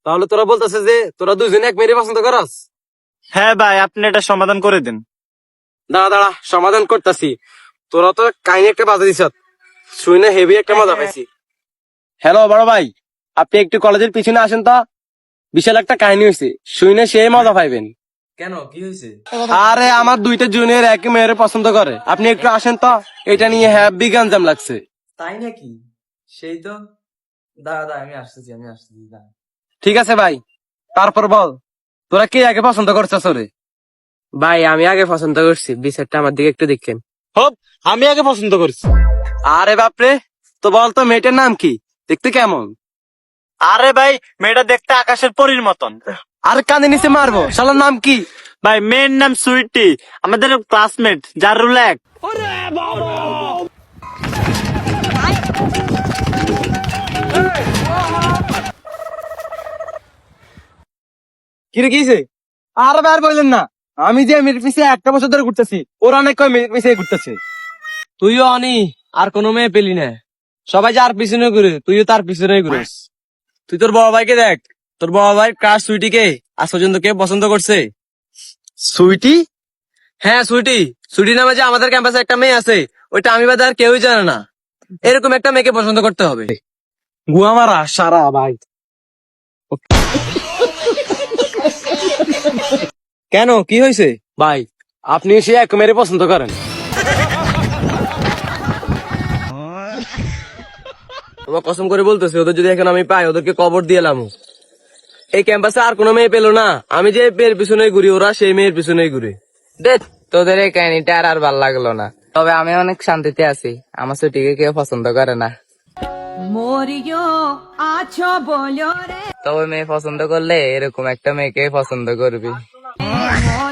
তাহলে তোরা বলতেছে যে তোরা দুজনে এক মেয়েরে পছন্দ করস? হ্যাঁ ভাই, আপনি এটা সমাধান করে দিন। দাঁড়া দাঁড়া, সমাধান করতেছি। তোরা তো কাহিনী একটা বাধা দিছ, শুই না হেভি একটা মজা পাইছি। হ্যালো বড় ভাই, আপনি একটু কলেজের পিছনে আসেন তো, বিশাল একটা কাহিনী হয়েছে, শুই না সেই মজা পাইবেন। কেন, কি হয়েছে? আরে আমার দুইটা জুনিয়র একই মেয়েরে পছন্দ করে, আপনি একটু আসেন তো, এটা নিয়ে হ্যাভি গঞ্জাম লাগছে। তাই নাকি? সেই তো। দাদা আমি আসতেছি, দাঁড়া। ঠিক আছে ভাই, তারপর বল, তোরা কে আগে পছন্দ করছিস রে? ভাই আমি আগে পছন্দ করছি, বিচারটা আমার দিকে একটু দেখেন। হোপ, আমি আগে পছন্দ করছি। আরে বাপরে, তো বল তো মেয়েটার নাম কি, দেখতে কেমন? আরে ভাই, মেয়েটা দেখতে আকাশের পরীর মতন। আরে কানে নিচে মারবো, শালার নাম কি? ভাই মেয়ের নাম সুইটি, আমাদের ক্লাসমেট, যার রুল এক। কিরে কিছে? আরে ভাই আর বললেন না, আমি যে মেয়ের পিছিয়ে একটা বছর ধরে ঘুরতেছি, ওরা অনেক কয় মেয়ের পিছিয়ে ঘুরতেছে। তুইও অনি আর কোনো মেয়ে পেলি না, সবাই যার পিছনে ঘুরে তুইও তার পিছনে ঘুরিস। তুই তোর বড় ভাইকে দেখ, তোর বড় ভাই ক্রাশ সুইটিকে আজ পর্যন্ত কে পছন্দ করছে? সুইটি? হ্যাঁ সুইটি, সুইটি নামে যে আমাদের ক্যাম্পাসে একটা মেয়ে আছে, ওইটা আমি বাদে আর কেউই জানে না। এরকম একটা মেয়েকে পছন্দ করতে হবে। গুয়া মারা সারা ভাই। কেন, কি হয়েছে? ভাই আপনি সে এক মেয়েরে পছন্দ করেন, তোমার কসম করে বলতেছি, ওদের যদি এখন আমি পাই ওদেরকে কবর দিয়ে এলাম। এই ক্যাম্পাসে আর কোনো মেয়ে পেলো না, আমি যে মেয়ের পিছনেই ঘুরি, ওরা সেই মেয়ের পিছনেই ঘুরে। দেখ, তোদের এই কাহিনীটা আর ভাল লাগলো না, তবে আমি অনেক শান্তিতে আছি, আমার ছুটিকে কেউ পছন্দ করে না। মরিও আছো বলো রে তবে মেয়ে পছন্দ করলে এরকম একটা মেয়েকে পছন্দ করবি। মরিও